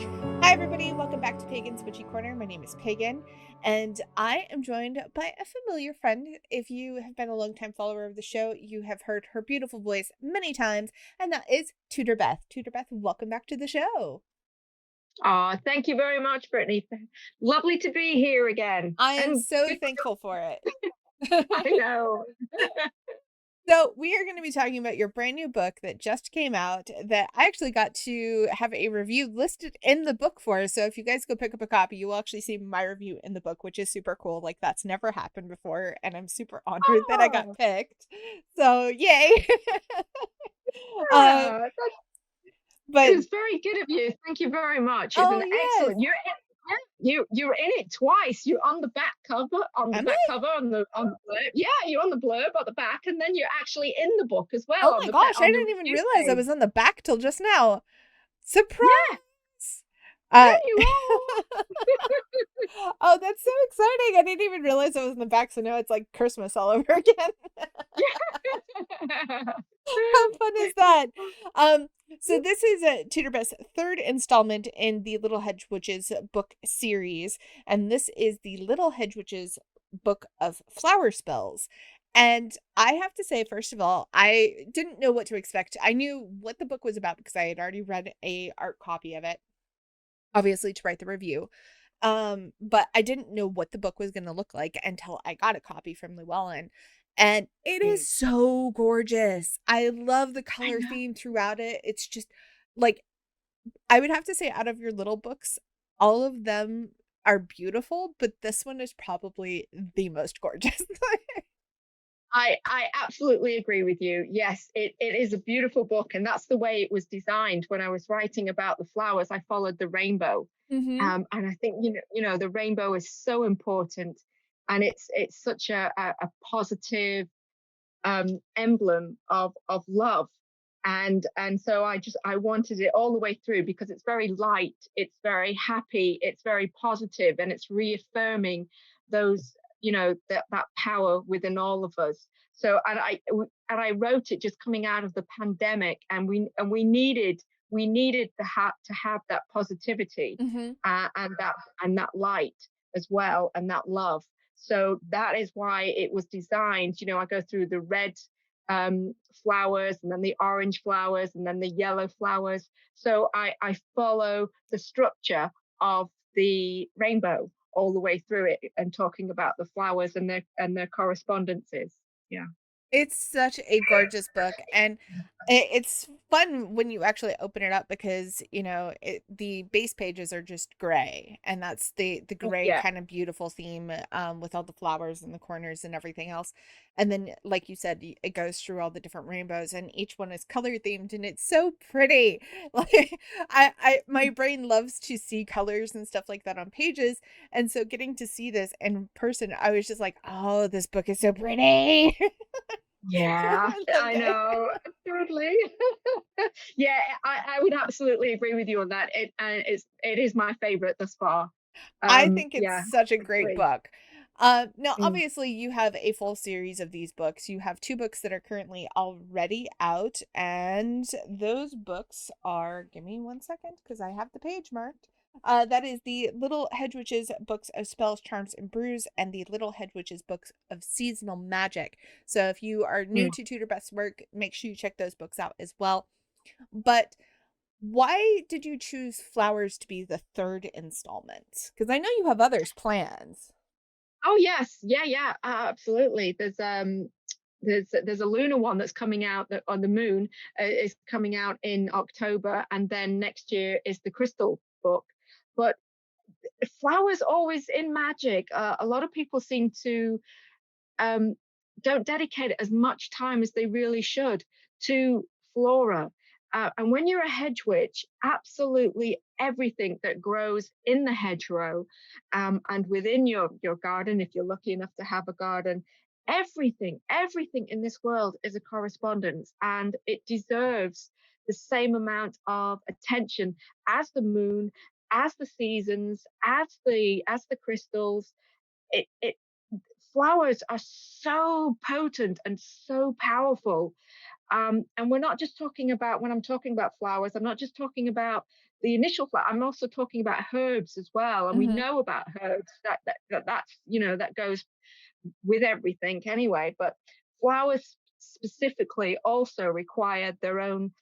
Hi, everybody. Welcome back to Pagan's Witchy Corner. My name is Pagan, and I am joined by a familiar friend. If you have been a longtime follower of the show, you have heard her beautiful voice many times, and that is Tudorbeth. Tudorbeth, welcome back to the show. Thank you very much, Brittany. Lovely to be here again. I am And so good, thankful for it. I know. So, we are going to be talking about your brand new book that just came out that I actually got to have a review listed in the book for. So, if you guys go pick up a copy, you will actually see my review in the book, which is super cool. Like, that's never happened before. And I'm super honored that I got Oh, picked. So, yay. um, yeah. It but, was very good of you. Thank you very much. It's oh, an yes. excellent. You're in it twice. You're on the back cover, Am I? on the blurb. Yeah, you're on the blurb at the back, and then you're actually in the book as well Oh on my the gosh. I on the didn't even review realize I page. was on the back till just now. Surprise. Yeah, yeah, Uh, you are. oh, that's so exciting. I didn't even realize I was in the back, so now it's like Christmas all over again. How fun is that? Um, so this is a Tudorbeth's third installment in the Little Hedgewitch's book series, and this is the Little Hedgewitch's book of flower spells. And I have to say, first of all, I didn't know what to expect. I knew what the book was about because I had already read a art copy of it, obviously to write the review. But I didn't know what the book was gonna look like until I got a copy from Llewellyn. And it is Mm, so gorgeous. I love the I color know. theme throughout it. It's just like I would have to say out of your little books, all of them are beautiful, but this one is probably the most gorgeous. I absolutely agree with you. Yes, it is a beautiful book, and that's the way it was designed. When I was writing about the flowers, I followed the rainbow, Mhm. and I think the rainbow is so important, and it's such a positive emblem of love, and so I wanted it all the way through because it's very light, it's very happy, it's very positive, and it's reaffirming those that power within all of us. So and I wrote it just coming out of the pandemic, and we needed to have that positivity, Mhm. and that light as well, and that love. So that is why it was designed. I go through the red flowers, and then the orange flowers, and then the yellow flowers. So I follow the structure of the rainbow all the way through it, and talking about the flowers and their correspondences. Yeah. It's such a gorgeous book, and it's fun when you actually open it up because, the base pages are just gray, and that's the gray Yeah. kind of beautiful theme, with all the flowers in the corners and everything else. And then, like you said, it goes through all the different rainbows, and each one is color themed, and it's so pretty. Like, my brain loves to see colors and stuff like that on pages, and so getting to see this in person, I was just like, oh, this book is so pretty. Yeah, I I loved it. know, totally. Yeah, I would absolutely agree with you on that. It is my favorite thus far. I think it's Yeah, such a I great agree. book. Now, Mm, obviously, you have a full series of these books. You have two books that are currently already out, and those books are, give me one second because I have the page marked. That is the Little Hedgewitch's Books of Spells, Charms, and Brews, and the Little Hedgewitch's Books of Seasonal Magic. So if you are new mm. to Tudor Best work, make sure you check those books out as well. But why did you choose Flowers to be the third installment? Because I know you have others planned. Oh yes, yeah, yeah, absolutely. There's a lunar one that's coming out, that on the moon is coming out in October, and then next year is the crystal book. But flowers always in magic. A lot of people seem to um, don't dedicate as much time as they really should to flora. And when you're a hedge witch, absolutely everything that grows in the hedgerow, and within your garden, if you're lucky enough to have a garden, everything in this world is a correspondence, and it deserves the same amount of attention as the moon, as the seasons, as the crystals. It Flowers are so potent and so powerful. And we're not just talking about, when I'm talking about flowers, I'm not just talking about the initial flower. I'm also talking about herbs as well, and we Mhm. know about herbs that's that goes with everything anyway. But flowers specifically also require their own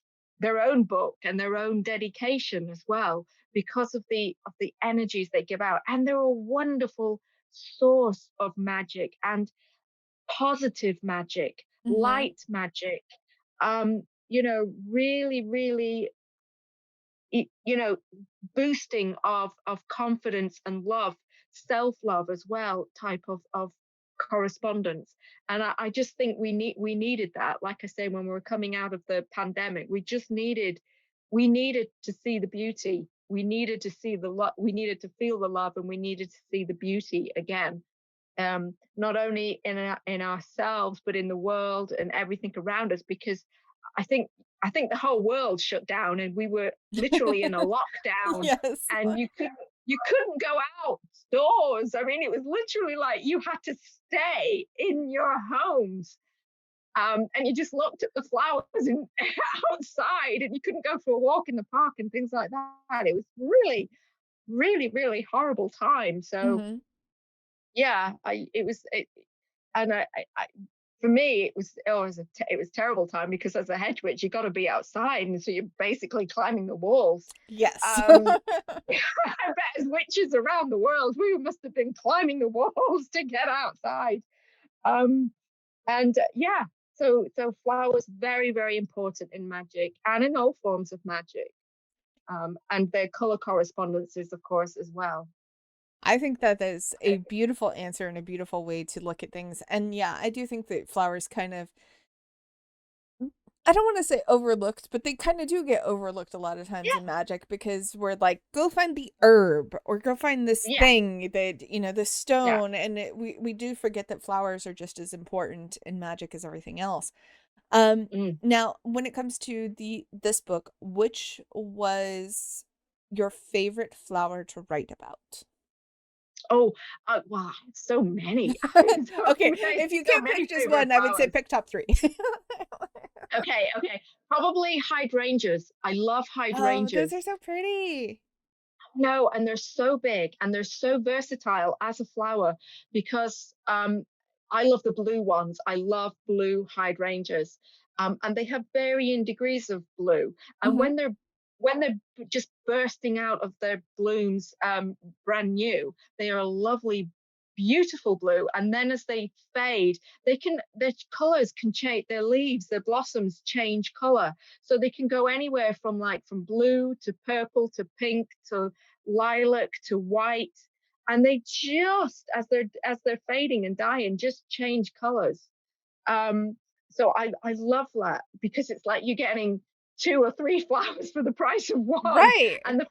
book and their own dedication as well, because of the energies they give out, and they're a wonderful source of magic, and positive magic, Mhm. light magic, really, really, boosting of confidence and love, self-love as well, type of correspondence. And I just think we needed that. Like I say, when we were coming out of the pandemic, we needed to see the beauty. We needed to see the love. We needed to feel the love, and we needed to see the beauty again, not only in ourselves but in the world and everything around us. Because I think I think the whole world shut down, and we were literally in a lockdown, Yes. and you couldn't go outdoors. I mean, it was literally like you had to stay in your homes. And you just looked at the flowers outside, and you couldn't go for a walk in the park and things like that. It was really, really, really horrible time. So Mhm. yeah, and for me, it was terrible time, because as a hedge witch, you got to be outside, and so you're basically climbing the walls. Yes. Um, I bet as witches around the world, we must have been climbing the walls to get outside. Um, and yeah, so flowers, very, very important in magic and in all forms of magic. And their color correspondences, of course, as well. I think that is a beautiful answer and a beautiful way to look at things. And yeah, I do think that flowers kind of, I don't want to say overlooked, but they kind of do get overlooked a lot of times Yeah, in magic because we're like, go find the herb or go find this yeah, thing that, the yeah. stone. And we do forget that flowers are just as important in magic as everything else. Mm. Now, when it comes to this book, which was your favorite flower to write about? Oh, wow, so many, Okay, if you so can't many pick just favorite one, I would say flowers. pick top 3. Okay, okay, probably hydrangeas. I love Oh, those are hydrangeas. so pretty. No, and they're so big and they're so versatile as a flower, because I love the blue ones. I love blue hydrangeas, and they have varying degrees of blue. And Mhm. when they're just bursting out of their blooms, brand new, they are a lovely, beautiful blue. And then as they fade, their colors can change. Their leaves, their blossoms change color, so they can go anywhere from blue to purple to pink to lilac to white, and they just, as they're fading and dying, just change colors. um so I love that, because it's like you're getting two or three flowers for the price of one. Right. And the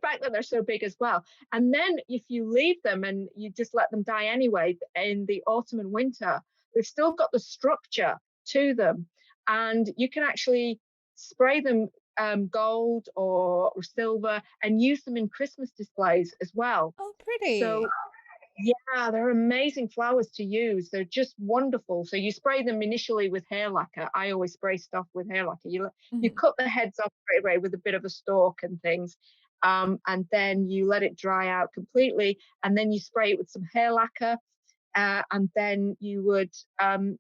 fact that they're so big as well. And then if you leave them and you just let them die anyway in the autumn and winter, they've still got the structure to them, and you can actually spray them gold or silver, and use them in Christmas displays as well. Oh, So pretty. yeah, they're amazing flowers to use. They're just wonderful. So you spray them initially with hair lacquer. I always spray stuff with hair lacquer. You Mhm. cut the heads off straight away with a bit of a stalk and things, and then you let it dry out completely, and then you spray it with some hair lacquer, and then you would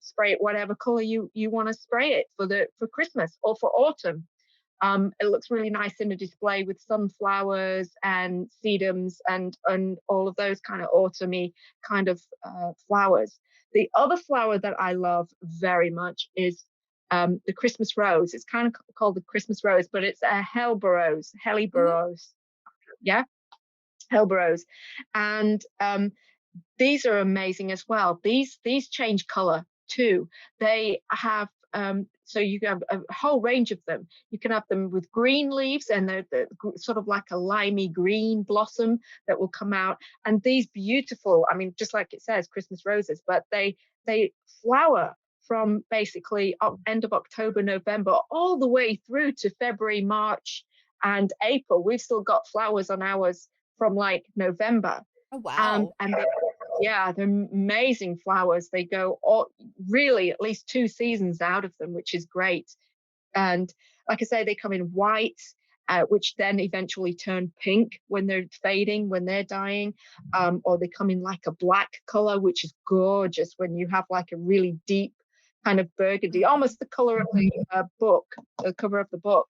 spray it whatever color you want to spray it for Christmas or for autumn. It looks really nice in a display with sunflowers and sedums and all of those kind of autumny kind of flowers. The other flower that I love very much is the Christmas rose. It's kind of called the Christmas rose, but it's a Mhm. Helleborose. Yeah, Helleborose. And these are amazing as well. These change color too. They have so you have a whole range of them. You can have them with green leaves, and they're sort of like a limey green blossom that will come out. And these beautiful, I mean, just like it says, Christmas roses, but they flower from basically end of October, November, all the way through to February, March, and April. We've still got flowers on ours from like November. Oh, wow. And yeah, they're amazing flowers. They go all, really at least 2 seasons out of them, which is great. And like I say, they come in white which then eventually turn pink when they're fading, when they're dying, or they come in like a black color, which is gorgeous when you have like a really deep kind of burgundy, Mhm. almost the color of the book, the cover of the book.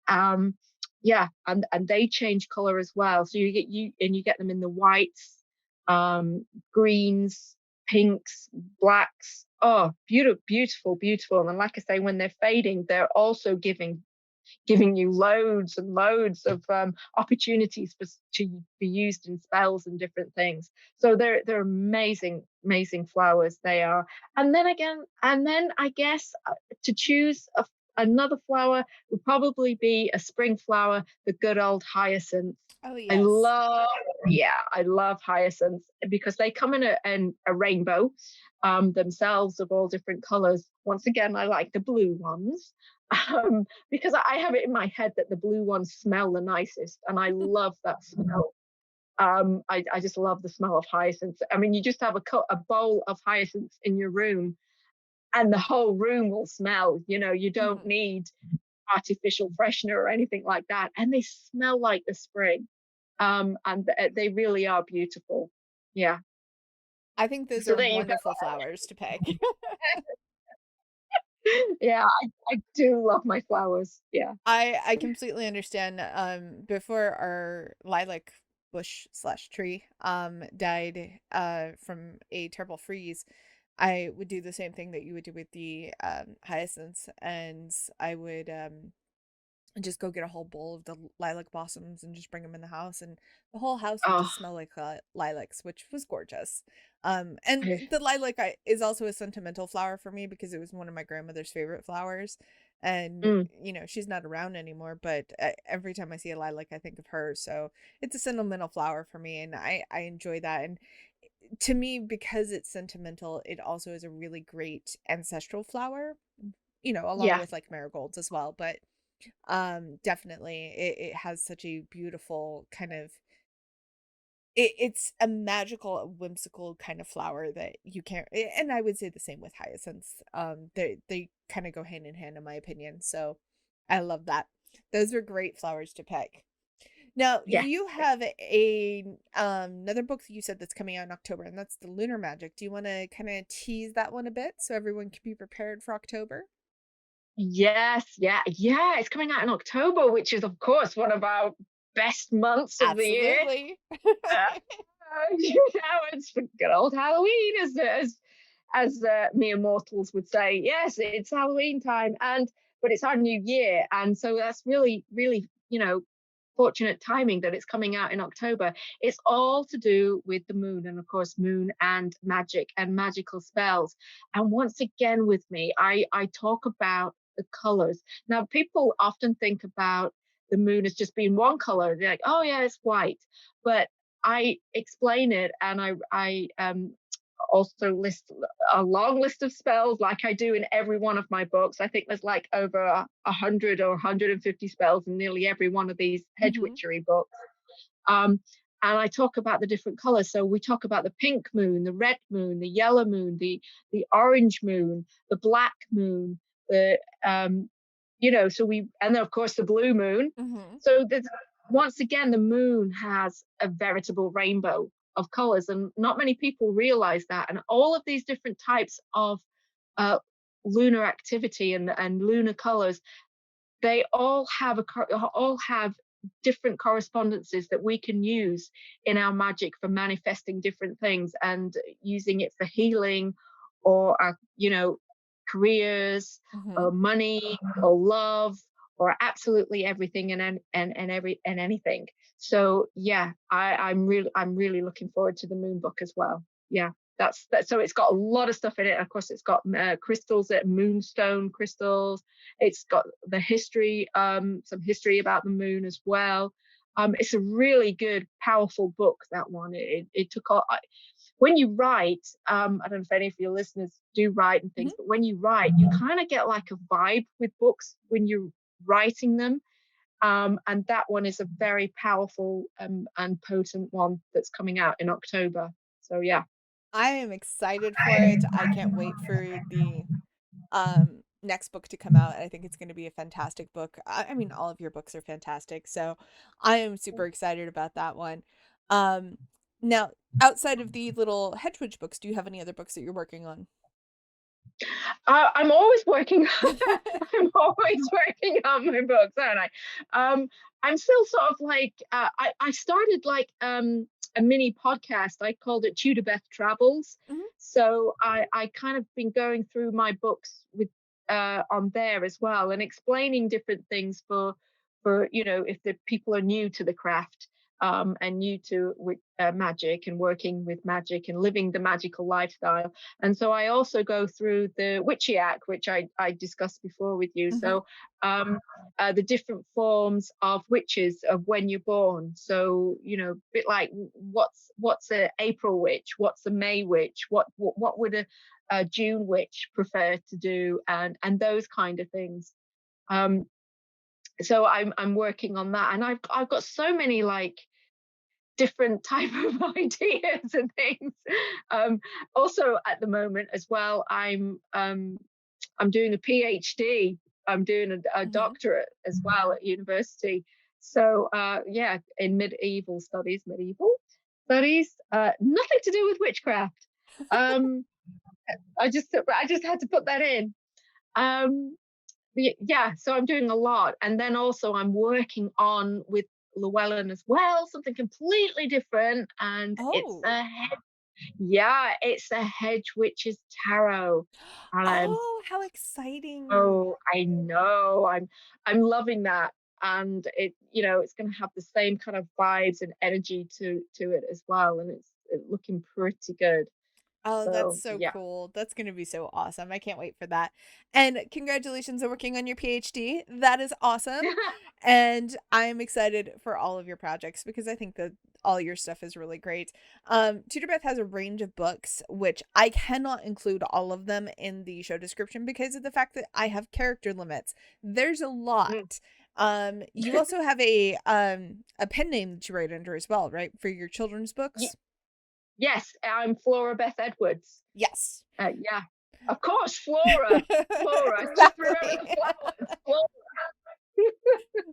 Um, yeah, and they change color as well. So you get them in the whites, greens, pinks, blacks. Oh, beautiful, beautiful, beautiful. And like I say, when they're fading, they're also giving you loads and loads of opportunities to be used in spells and different things. So they're amazing, amazing flowers. They are. And then I guess to choose another flower would probably be a spring flower, the good old hyacinth. Oh, I yes. love, yeah, I love hyacinths because they come in a rainbow themselves of all different colors. Once again, I like the blue ones because I have it in my head that the blue ones smell the nicest, and I love that smell. I just love the smell of hyacinths. I mean, you just have a bowl of hyacinths in your room, and the whole room will smell. You know, you don't Mhm. need artificial freshener or anything like that, and they smell like the spring. And they really are beautiful. Yeah. I think those So are there you go. wonderful flowers to pick. Yeah, I do love my flowers. Yeah. I completely understand. Before our lilac bush slash tree died from a terrible freeze, I would do the same thing that you would do with the hyacinths, and I would and just go get a whole bowl of the lilac blossoms and just bring them in the house, and the whole house would Oh, just smell like lilacs, which was gorgeous. And the is also a sentimental flower for me because it was one of my grandmother's favorite flowers, and mm, she's not around anymore, but every time I see a lilac I think of her, so it's a sentimental flower for me, and I enjoy that. And to me, because it's sentimental, it also is a really great ancestral flower, along yeah, with like marigolds as well. But definitely it has such a beautiful kind of it's a magical, a whimsical kind of flower that you can't and I would say the same with hyacinths. They kind of go hand in hand in my opinion. So I love that. Those are great flowers to pick. Now, yes. you have a another book that you said that's coming out in October, and that's the Lunar Magic. Do you want to kind of tease that one a bit so everyone can be prepared for October? Yes, yeah, yeah. It's coming out in October, which is, of course, one of our best months of the year. Absolutely. It's for good old Halloween, as mere mortals would say. Yes, it's Halloween time, and but it's our new year, and so that's really, really, fortunate timing that it's coming out in October. It's all to do with the moon, and of course, moon and magic and magical spells. And once again, with me, I talk about the colors. Now, people often think about the moon as just being one color. They're like, oh yeah, it's white, but I explain it, and I also list a long list of spells like I do in every one of my books. I think there's like over 100 or 150 spells in nearly every one of these Hmm. Hedgewitchery books. Um, and I talk about the different colors. So we talk about the pink moon, the red moon, the yellow moon, the orange moon, the black moon, the so we and then of course the blue moon. Hmm. So there's once again the moon has a veritable rainbow of colors, and not many people realize that. And all of these different types of uh, lunar activity and lunar colors, they all have different correspondences that we can use in our magic for manifesting different things and using it for healing or our careers Hmm. or money or love or absolutely everything and anything. So yeah, I'm really looking forward to the moon book as well. Yeah, that's that. So it's got a lot of stuff in it. Of course, it's got crystals, moonstone crystals. It's got the history, some history about the moon as well. It's a really good, powerful book. That one. It took all. When you write, I don't know if any of your listeners do write and things, Hmm. but when you write, you kind of get like a vibe with books when you're writing them. And that one is a very powerful and potent one that's coming out in October. So yeah. I am excited for it. I can't wait for the next book to come out. I think it's going to be a fantastic book. I mean, all of your books are fantastic, so I am super excited about that one. Um, Now, outside of the little Hedgewitch books, do you have any other books that you're working on? I'm always working. I'm always working on my books, aren't I? I'm still sort of like I started like a mini podcast. I called it Tudorbeth Travels. Mhm. So I kind of been going through my books with on there as well, and explaining different things for if the people are new to the craft, and new to with magic and working with magic and living the magical lifestyle. And so I also go through the Witchiac, which I discussed before with you. Mhm. So the different forms of witches of when you're born. So a bit like what's a April witch, what's a May witch, what would a June witch prefer to do, and those kind of things. Um, so I'm working on that, and I've got so many like different type of ideas and things. Also at the moment as well, I'm doing a PhD. I'm doing a Mhm. doctorate as well at university. So yeah, in medieval studies, nothing to do with witchcraft. Um, I just had to put that in. Um, yeah, so I'm doing a lot, and then also I'm working on with Llewellyn as well, something completely different, and Oh. it's a hedge witch's tarot, and Oh, how exciting. oh, I know, I'm loving that, and it's going to have the same kind of vibes and energy to it as well, and it's looking pretty good. Oh, that's So so yeah. cool. That's going to be so awesome. I can't wait for that. And congratulations on working on your PhD. That is awesome. And I'm excited for all of your projects because I think that all your stuff is really great. Tudorbeth has a range of books, which I cannot include all of them in the show description because of the fact that I have character limits. There's a Mm. lot. You also have a pen name that you write under as well, right? For your children's Ye- books? yes, I'm Flora Beth Edwards. Yes. Yeah, of course, Flora. Flora. Just remember Exactly. the flowers. Flora.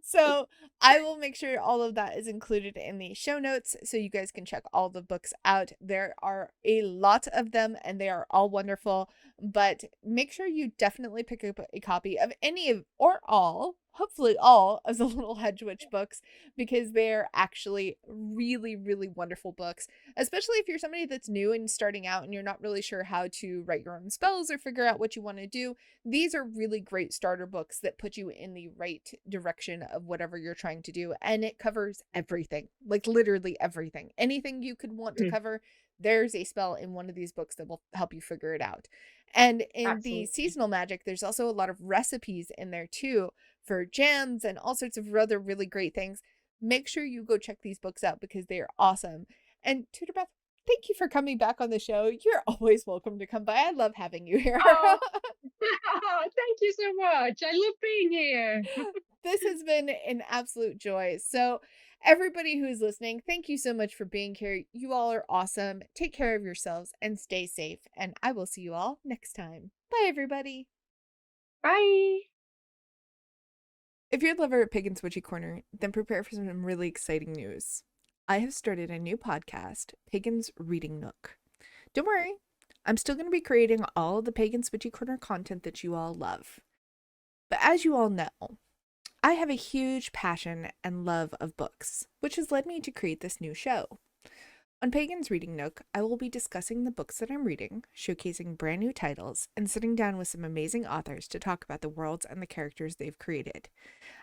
So I will make sure all of that is included in the show notes so you guys can check all the books out. There are a lot of them and they are all wonderful, but make sure you definitely pick up a copy of any of or all, hopefully all of the little Hedgewitch books because they're actually really, really wonderful books, especially if you're somebody that's new and starting out and you're not really sure how to write your own spells or figure out what you want to do. These are really great starter books that put you in the right direction of whatever you're trying to do. And it covers everything, like literally everything. Anything you could want to Mm, cover, there's a spell in one of these books that will help you figure it out. And in the absolutely. seasonal magic, there's also a lot of recipes in there too for jams and all sorts of other really great things. Make sure you go check these books out because they are awesome. And Tudorbeth, thank you for coming back on the show. You're always welcome to come by. I love having you here. Oh, thank you so much. I love being here. This has been an absolute joy. So, everybody who's listening, thank you so much for being here. You all are awesome. Take care of yourselves and stay safe. And I will see you all next time. Bye, everybody. Bye. If you're a lover of Pagan's Witchy Corner, then prepare for some really exciting news. I have started a new podcast, Pagan's Reading Nook. Don't worry, I'm still going to be creating all the Pagan's Witchy Corner content that you all love. But as you all know, I have a huge passion and love of books, which has led me to create this new show. On Pagan's Reading Nook, I will be discussing the books that I'm reading, showcasing brand new titles, and sitting down with some amazing authors to talk about the worlds and the characters they've created.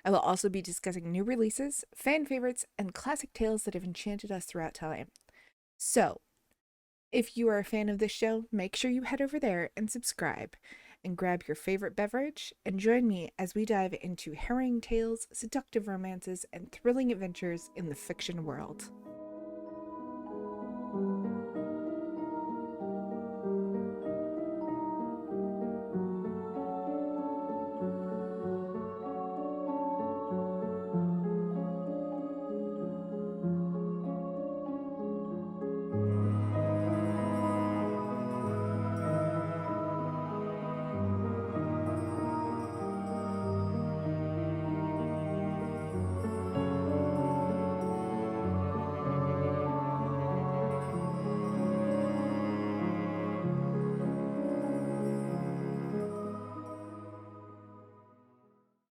I will also be discussing new releases, fan favorites, and classic tales that have enchanted us throughout time. So, if you are a fan of this show, make sure you head over there and subscribe and grab your favorite beverage and join me as we dive into harrowing tales, seductive romances, and thrilling adventures in the fiction world.